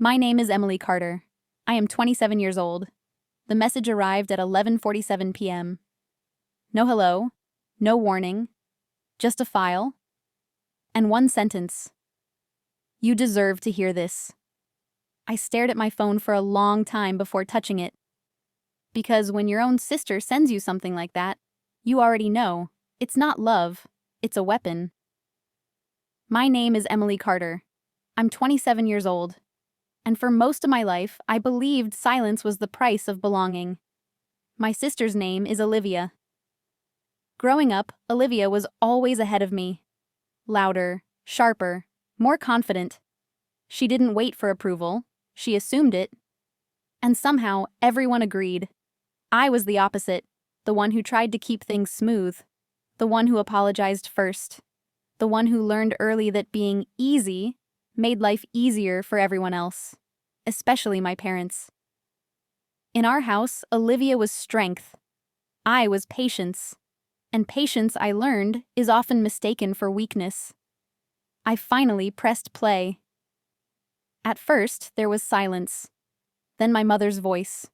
My name is Emily Carter. I am 27 years old. The message arrived at 11:47 p.m. No hello, no warning, just a file, and one sentence. You deserve to hear this. I stared at my phone for a long time before touching it. Because when your own sister sends you something like that, you already know. It's not love, it's a weapon. My name is Emily Carter. I'm 27 years old. And for most of my life, I believed silence was the price of belonging. My sister's name is Olivia. Growing up, Olivia was always ahead of me. Louder, sharper, more confident. She didn't wait for approval, she assumed it. And somehow, everyone agreed. I was the opposite, the one who tried to keep things smooth, the one who apologized first, the one who learned early that being easy made life easier for everyone else, especially my parents. In our house, Olivia was strength. I was patience. And patience, I learned, is often mistaken for weakness. I finally pressed play. At first, there was silence. Then my mother's voice.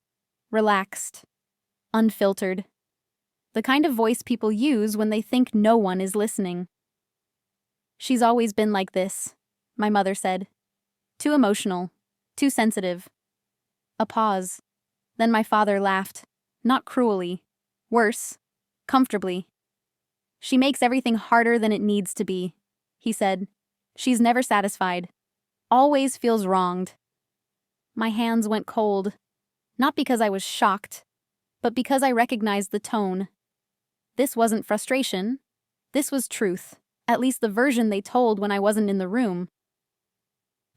Relaxed. Unfiltered. The kind of voice people use when they think no one is listening. She's always been like this, my mother said. Too emotional. Too sensitive. A pause. Then my father laughed. Not cruelly. Worse. Comfortably. She makes everything harder than it needs to be, he said. She's never satisfied. Always feels wronged. My hands went cold. Not because I was shocked, but because I recognized the tone. This wasn't frustration. This was truth, at least the version they told when I wasn't in the room.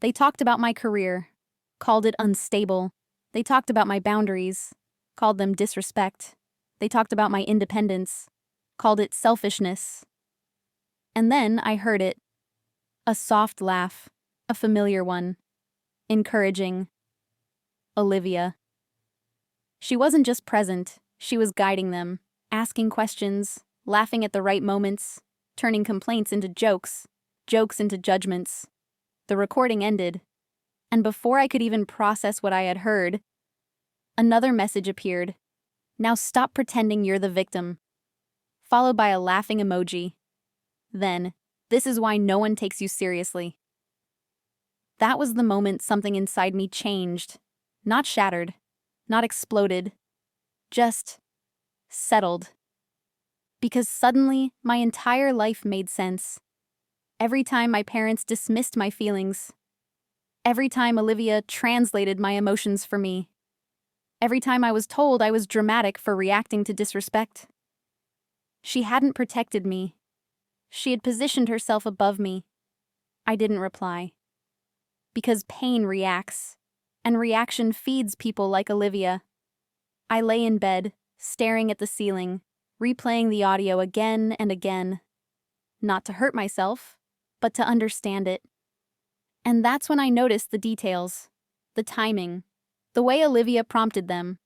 They talked about my career, called it unstable. They talked about my boundaries, called them disrespect. They talked about my independence, called it selfishness. And then I heard it. A soft laugh, a familiar one. Encouraging. Olivia. She wasn't just present, she was guiding them, asking questions, laughing at the right moments, turning complaints into jokes, jokes into judgments. The recording ended, and before I could even process what I had heard, another message appeared. Now stop pretending you're the victim. Followed by a laughing emoji. Then, this is why no one takes you seriously. That was the moment something inside me changed. Not shattered, not exploded, just settled. Because suddenly, my entire life made sense. Every time my parents dismissed my feelings. Every time Olivia translated my emotions for me. Every time I was told I was dramatic for reacting to disrespect. She hadn't protected me. She had positioned herself above me. I didn't reply. Because pain reacts, and reaction feeds people like Olivia. I lay in bed, staring at the ceiling, replaying the audio again and again. Not to hurt myself, but to understand it. And that's when I noticed the details, the timing, the way Olivia prompted them,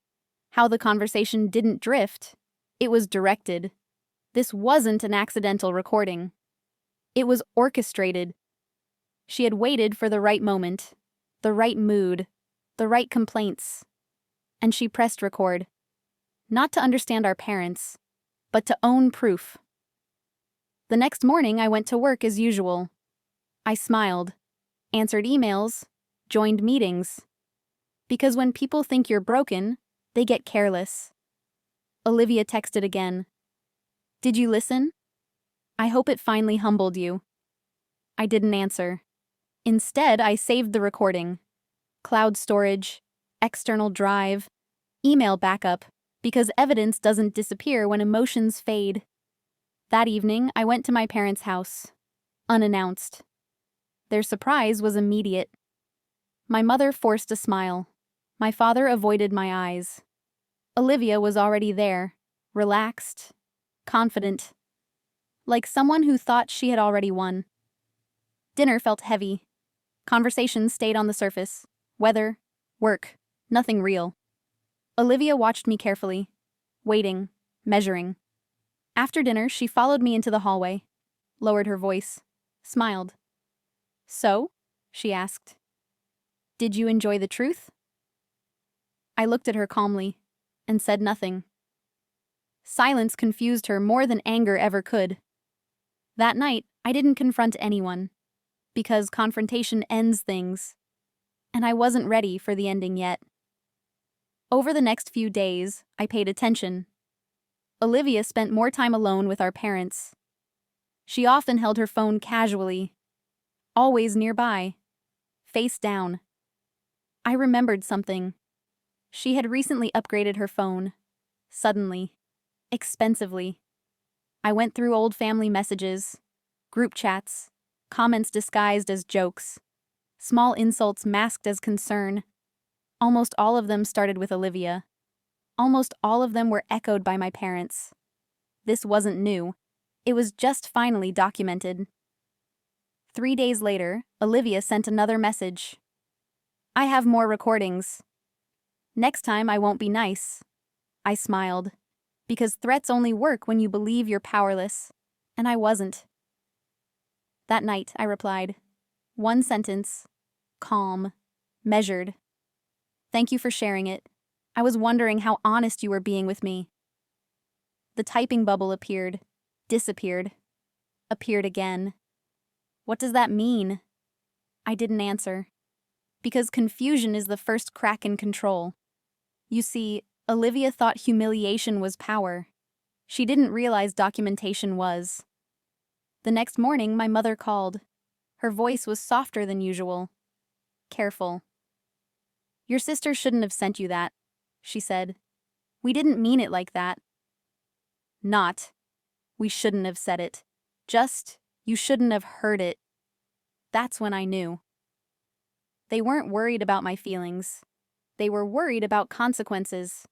how the conversation didn't drift. It was directed. This wasn't an accidental recording. It was orchestrated. She had waited for the right moment, the right mood, the right complaints. And she pressed record. Not to understand our parents, but to own proof. The next morning, I went to work as usual. I smiled, answered emails, joined meetings. Because when people think you're broken, they get careless. Olivia texted again. Did you listen? I hope it finally humbled you. I didn't answer. Instead, I saved the recording. Cloud storage, external drive, email backup, because evidence doesn't disappear when emotions fade. That evening, I went to my parents' house, unannounced. Their surprise was immediate. My mother forced a smile. My father avoided my eyes. Olivia was already there, relaxed, confident, like someone who thought she had already won. Dinner felt heavy. Conversations stayed on the surface. Weather, work, nothing real. Olivia watched me carefully, waiting, measuring. After dinner, she followed me into the hallway, lowered her voice, smiled. So? She asked. Did you enjoy the truth? I looked at her calmly and said nothing. Silence confused her more than anger ever could. That night, I didn't confront anyone, because confrontation ends things, and I wasn't ready for the ending yet. Over the next few days, I paid attention. Olivia spent more time alone with our parents. She often held her phone casually, always nearby, face down. I remembered something. She had recently upgraded her phone. Suddenly. Expensively. I went through old family messages, group chats, comments disguised as jokes, small insults masked as concern. Almost all of them started with Olivia. Almost all of them were echoed by my parents. This wasn't new. It was just finally documented. 3 days later, Olivia sent another message. I have more recordings. Next time I won't be nice. I smiled. Because threats only work when you believe you're powerless. And I wasn't. That night, I replied. One sentence. Calm. Measured. Thank you for sharing it. I was wondering how honest you were being with me. The typing bubble appeared. Disappeared. Appeared again. What does that mean? I didn't answer. Because confusion is the first crack in control. You see, Olivia thought humiliation was power. She didn't realize documentation was. The next morning, my mother called. Her voice was softer than usual. Careful. Your sister shouldn't have sent you that, she said. We didn't mean it like that. Not. We shouldn't have said it. Just, you shouldn't have heard it. That's when I knew. They weren't worried about my feelings. They were worried about consequences.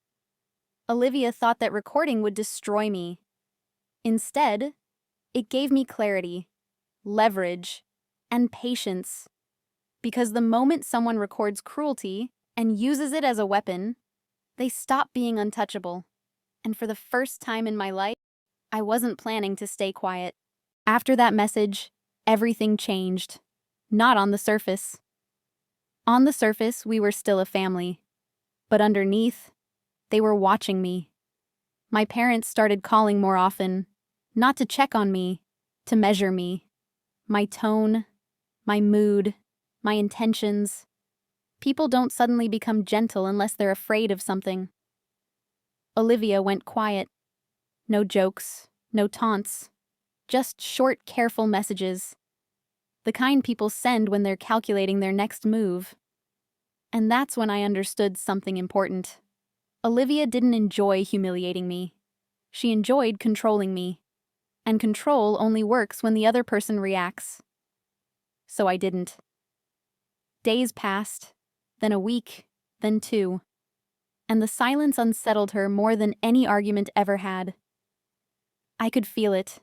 Olivia thought that recording would destroy me. Instead, it gave me clarity, leverage, and patience. Because the moment someone records cruelty and uses it as a weapon, they stop being untouchable. And for the first time in my life, I wasn't planning to stay quiet. After that message, everything changed. Not on the surface. On the surface, we were still a family. But underneath, they were watching me. My parents started calling more often, not to check on me, to measure me. My tone, my mood, my intentions. People don't suddenly become gentle unless they're afraid of something. Olivia went quiet. No jokes, no taunts. Just short, careful messages. The kind people send when they're calculating their next move. And that's when I understood something important. Olivia didn't enjoy humiliating me. She enjoyed controlling me. And control only works when the other person reacts. So I didn't. Days passed, then a week, then 2. And the silence unsettled her more than any argument ever had. I could feel it,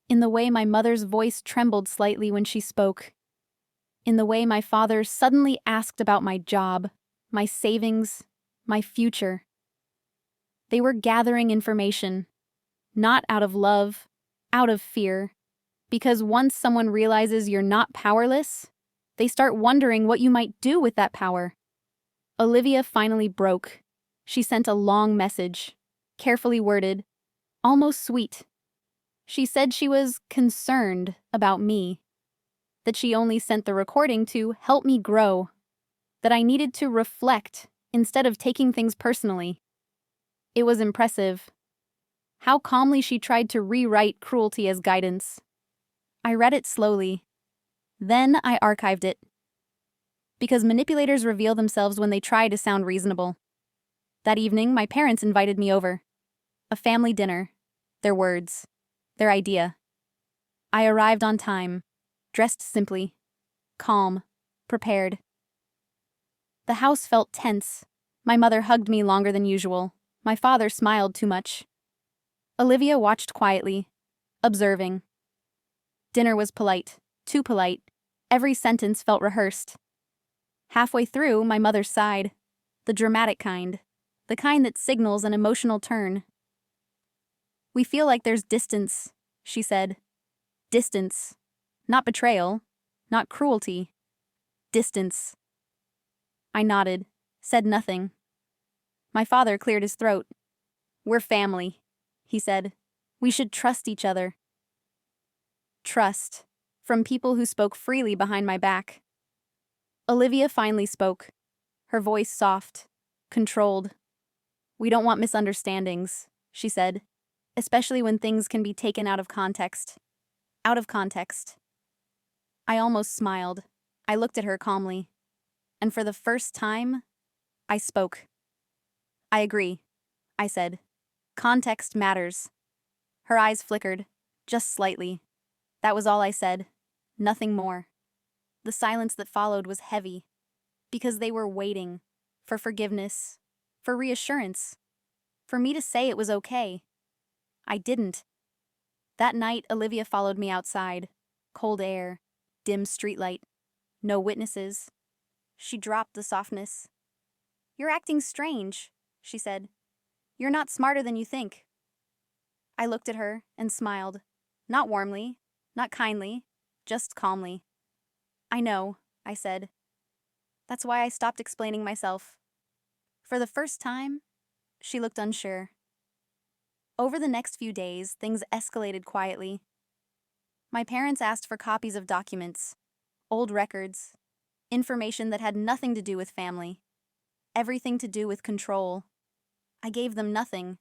in the way my mother's voice trembled slightly when she spoke. In the way my father suddenly asked about my job, my savings, my future. They were gathering information, not out of love, out of fear. Because once someone realizes you're not powerless, they start wondering what you might do with that power. Olivia finally broke. She sent a long message, carefully worded, almost sweet. She said she was concerned about me, that she only sent the recording to help me grow, that I needed to reflect instead of taking things personally. It was impressive. How calmly she tried to rewrite cruelty as guidance. I read it slowly. Then I archived it. Because manipulators reveal themselves when they try to sound reasonable. That evening, my parents invited me over. A family dinner. Their words. Their idea. I arrived on time, dressed simply, calm, prepared. The house felt tense. My mother hugged me longer than usual. My father smiled too much. Olivia watched quietly, observing. Dinner was polite, too polite. Every sentence felt rehearsed. Halfway through, my mother sighed. The dramatic kind. The kind that signals an emotional turn. We feel like there's distance, she said. Distance. Not betrayal. Not cruelty. Distance. I nodded, said nothing. My father cleared his throat. "We're family," he said. "We should trust each other." Trust. From people who spoke freely behind my back. Olivia finally spoke, her voice soft, controlled. "We don't want misunderstandings," she said, "especially when things can be taken out of context." Out of context. I almost smiled. I looked at her calmly. And for the first time, I spoke. "I agree," I said. "Context matters." Her eyes flickered, just slightly. That was all I said. Nothing more. The silence that followed was heavy, because they were waiting for forgiveness, for reassurance, for me to say it was okay. I didn't. That night, Olivia followed me outside. Cold air, dim streetlight, no witnesses. She dropped the softness. "You're acting strange," she said. "You're not smarter than you think." I looked at her and smiled. Not warmly, not kindly, just calmly. "I know," I said. "That's why I stopped explaining myself." For the first time, she looked unsure. Over the next few days, things escalated quietly. My parents asked for copies of documents, old records, information that had nothing to do with family, everything to do with control. I gave them nothing.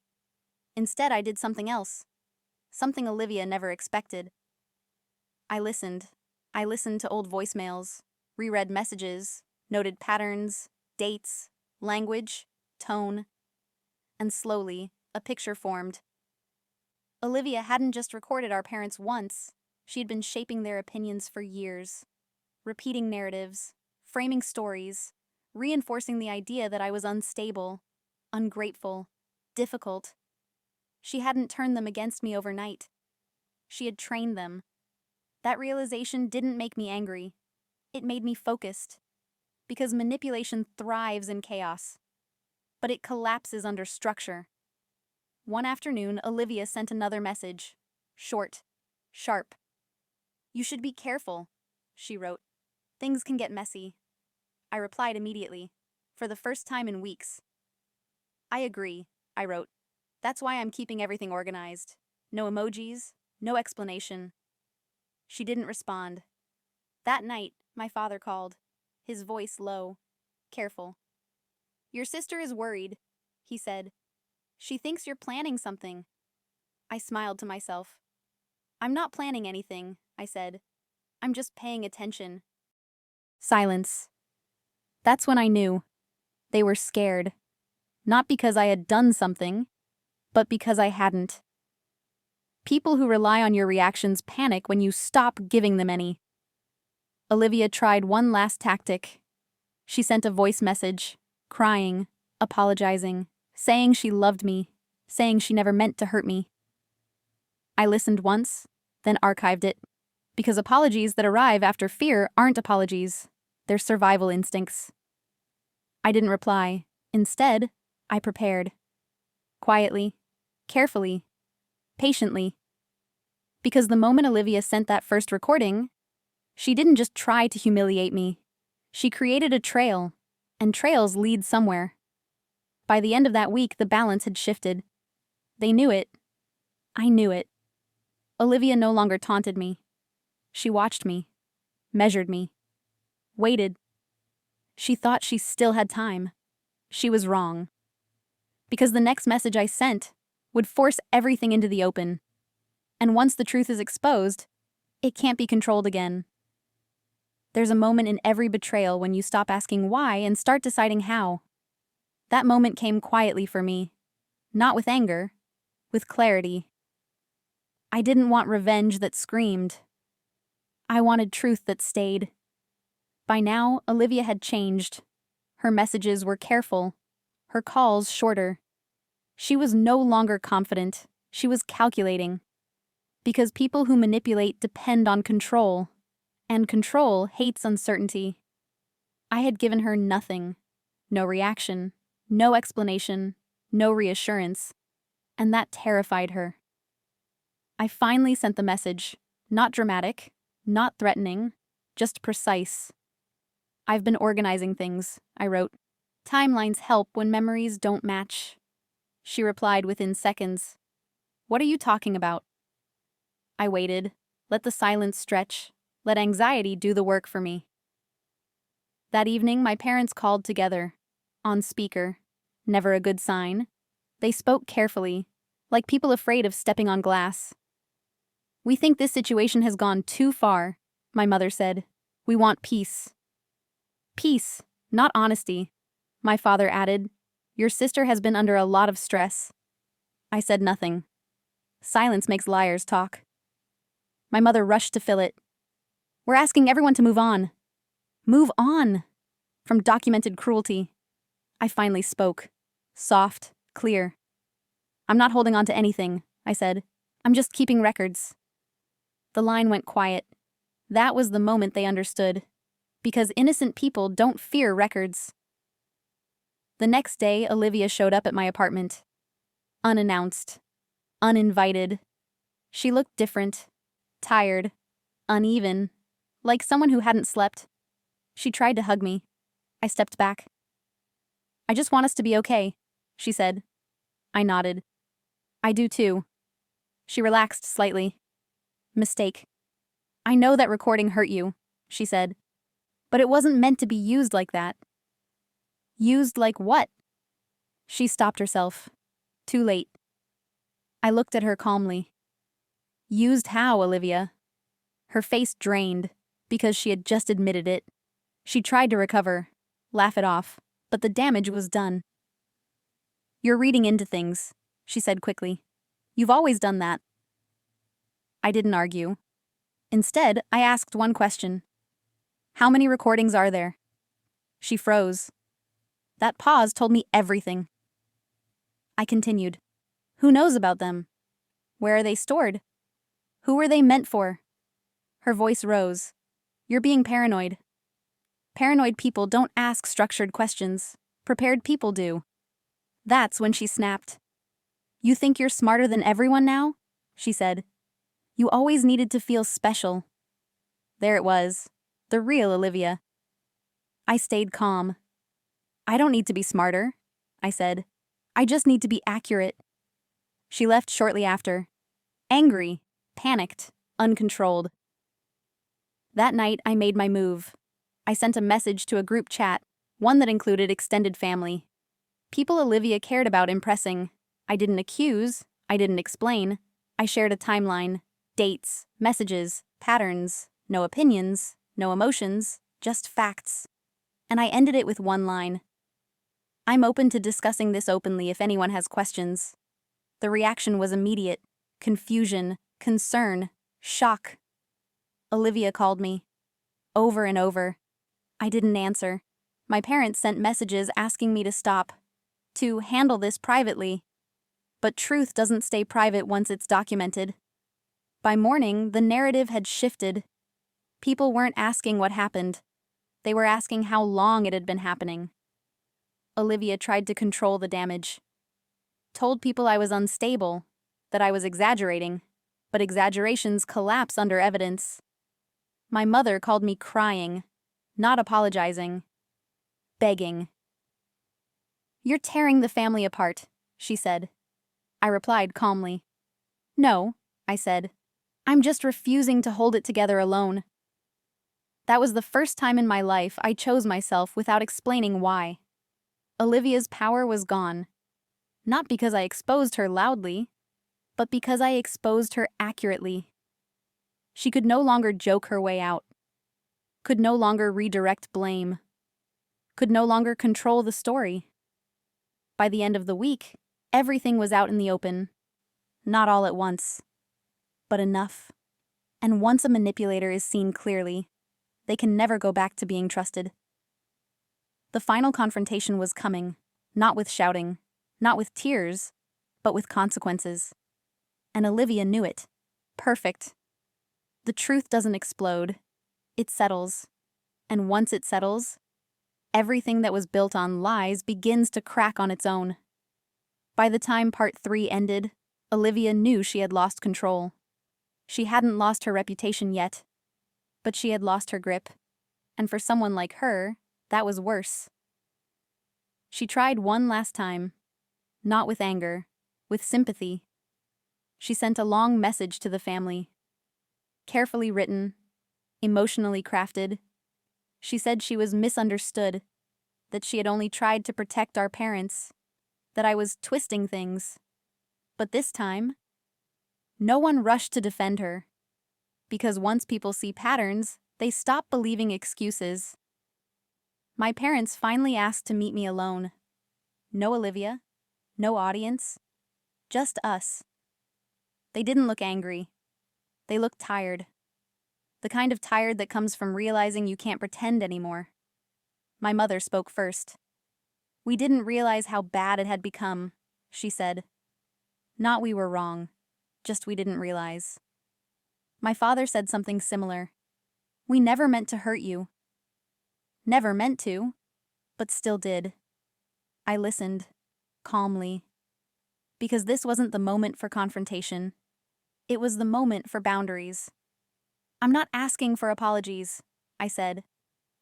Instead, I did something else, something Olivia never expected. I listened. I listened to old voicemails, reread messages, noted patterns, dates, language, tone, and slowly, a picture formed. Olivia hadn't just recorded our parents once, she had been shaping their opinions for years, repeating narratives, framing stories, reinforcing the idea that I was unstable, ungrateful, difficult. She hadn't turned them against me overnight. She had trained them. That realization didn't make me angry. It made me focused. Because manipulation thrives in chaos. But it collapses under structure. One afternoon, Olivia sent another message. Short, sharp. "You should be careful," she wrote. "Things can get messy." I replied immediately, for the first time in weeks. "I agree," I wrote. "That's why I'm keeping everything organized. No emojis, no explanation." She didn't respond. That night, my father called, his voice low, careful. "Your sister is worried," he said. "She thinks you're planning something." I smiled to myself. "I'm not planning anything," I said. "I'm just paying attention." Silence. That's when I knew. They were scared. Not because I had done something, but because I hadn't. People who rely on your reactions panic when you stop giving them any. Olivia tried one last tactic. She sent a voice message, crying, apologizing, saying she loved me, saying she never meant to hurt me. I listened once, then archived it, because apologies that arrive after fear aren't apologies, they're survival instincts. I didn't reply. Instead, I prepared. Quietly, carefully, patiently. Because the moment Olivia sent that first recording, she didn't just try to humiliate me. She created a trail, and trails lead somewhere. By the end of that week, the balance had shifted. They knew it. I knew it. Olivia no longer taunted me. She watched me, measured me, waited. She thought she still had time. She was wrong. Because the next message I sent would force everything into the open. And once the truth is exposed, it can't be controlled again. There's a moment in every betrayal when you stop asking why and start deciding how. That moment came quietly for me. Not with anger, with clarity. I didn't want revenge that screamed. I wanted truth that stayed. By now, Olivia had changed. Her messages were careful, her calls shorter. She was no longer confident, she was calculating. Because people who manipulate depend on control, and control hates uncertainty. I had given her nothing, no reaction, no explanation, no reassurance, and that terrified her. I finally sent the message, not dramatic, not threatening, just precise. I've been organizing things, I wrote. Timelines help when memories don't match. She replied within seconds. What are you talking about? I waited, let the silence stretch, let anxiety do the work for me. That evening, my parents called together, on speaker. Never a good sign. They spoke carefully, like people afraid of stepping on glass. We think this situation has gone too far, my mother said. We want peace. Peace, not honesty, my father added. Your sister has been under a lot of stress. I said nothing. Silence makes liars talk. My mother rushed to fill it. We're asking everyone to move on. Move on! From documented cruelty. I finally spoke. Soft, clear. I'm not holding on to anything, I said. I'm just keeping records. The line went quiet. That was the moment they understood. Because innocent people don't fear records. The next day, Olivia showed up at my apartment. Unannounced. Uninvited. She looked different. Tired. Uneven. Like someone who hadn't slept. She tried to hug me. I stepped back. I just want us to be okay, she said. I nodded. I do too. She relaxed slightly. Mistake. I know that recording hurt you, she said. But it wasn't meant to be used like that. Used like what? She stopped herself. Too late. I looked at her calmly. Used how, Olivia? Her face drained, because she had just admitted it. She tried to recover, laugh it off, but the damage was done. You're reading into things, she said quickly. You've always done that. I didn't argue. Instead, I asked one question. How many recordings are there? She froze. That pause told me everything. I continued. Who knows about them? Where are they stored? Who were they meant for? Her voice rose. You're being paranoid. Paranoid people don't ask structured questions. Prepared people do. That's when she snapped. You think you're smarter than everyone now? She said. You always needed to feel special. There it was. The real Olivia. I stayed calm. I don't need to be smarter, I said. I just need to be accurate. She left shortly after. Angry, panicked, uncontrolled. That night, I made my move. I sent a message to a group chat, one that included extended family. People Olivia cared about impressing. I didn't accuse, I didn't explain. I shared a timeline, dates, messages, patterns, no opinions, no emotions, just facts. And I ended it with one line. I'm open to discussing this openly if anyone has questions. The reaction was immediate. Confusion, concern, shock. Olivia called me. Over and over. I didn't answer. My parents sent messages asking me to stop. To handle this privately. But truth doesn't stay private once it's documented. By morning, the narrative had shifted. People weren't asking what happened. They were asking how long it had been happening. Olivia tried to control the damage. Told people I was unstable, that I was exaggerating, but exaggerations collapse under evidence. My mother called me crying, not apologizing, begging. You're tearing the family apart, she said. I replied calmly. No, I said. I'm just refusing to hold it together alone. That was the first time in my life I chose myself without explaining why. Olivia's power was gone. Not because I exposed her loudly, but because I exposed her accurately. She could no longer joke her way out. Could no longer redirect blame. Could no longer control the story. By the end of the week, everything was out in the open. Not all at once, but enough. And once a manipulator is seen clearly, they can never go back to being trusted. The final confrontation was coming, not with shouting, not with tears, but with consequences. And Olivia knew it. Perfect. The truth doesn't explode. It settles. And once it settles, everything that was built on lies begins to crack on its own. By the time part 3 ended, Olivia knew she had lost control. She hadn't lost her reputation yet, but she had lost her grip. And for someone like her, that was worse. She tried one last time, not with anger, with sympathy. She sent a long message to the family. Carefully written, emotionally crafted. She said she was misunderstood, that she had only tried to protect our parents, that I was twisting things. But this time, no one rushed to defend her, because once people see patterns, they stop believing excuses. My parents finally asked to meet me alone. No Olivia, no audience, just us. They didn't look angry. They looked tired. The kind of tired that comes from realizing you can't pretend anymore. My mother spoke first. "We didn't realize how bad it had become," she said. "Not we were wrong, just we didn't realize." My father said something similar. "We never meant to hurt you." Never meant to, but still did. I listened, calmly, because this wasn't the moment for confrontation. It was the moment for boundaries. "I'm not asking for apologies," I said.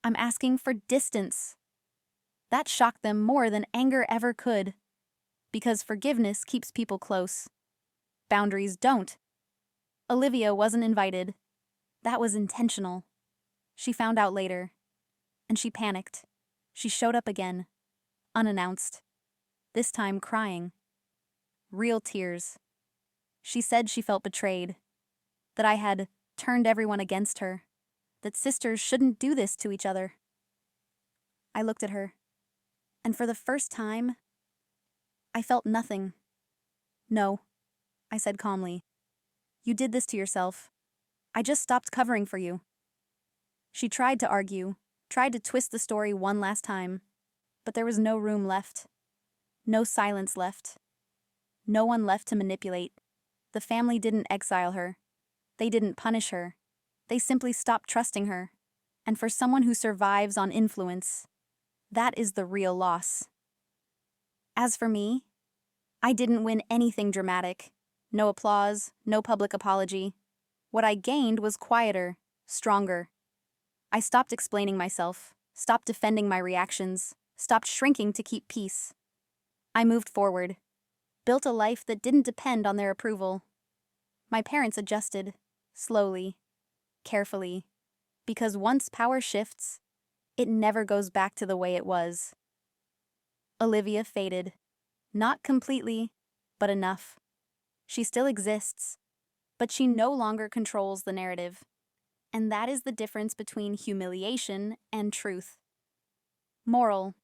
"I'm asking for distance." That shocked them more than anger ever could, because forgiveness keeps people close. Boundaries don't. Olivia wasn't invited. That was intentional. She found out later, and she panicked. She showed up again, unannounced, this time crying. Real tears. She said she felt betrayed, that I had turned everyone against her, that sisters shouldn't do this to each other. I looked at her, and for the first time, I felt nothing. "No," I said calmly. "You did this to yourself. I just stopped covering for you." She tried to argue, tried to twist the story one last time, but there was no room left. No silence left. No one left to manipulate. The family didn't exile her. They didn't punish her. They simply stopped trusting her. And for someone who survives on influence, that is the real loss. As for me, I didn't win anything dramatic. No applause, no public apology. What I gained was quieter, stronger. I stopped explaining myself, stopped defending my reactions, stopped shrinking to keep peace. I moved forward, built a life that didn't depend on their approval. My parents adjusted, slowly, carefully, because once power shifts, it never goes back to the way it was. Olivia faded. Not completely, but enough. She still exists, but she no longer controls the narrative. And that is the difference between humiliation and truth. Moral: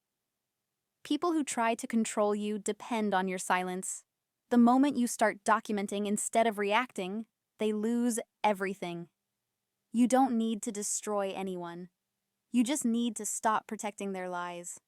people who try to control you depend on your silence. The moment you start documenting instead of reacting, they lose everything. You don't need to destroy anyone. You just need to stop protecting their lies.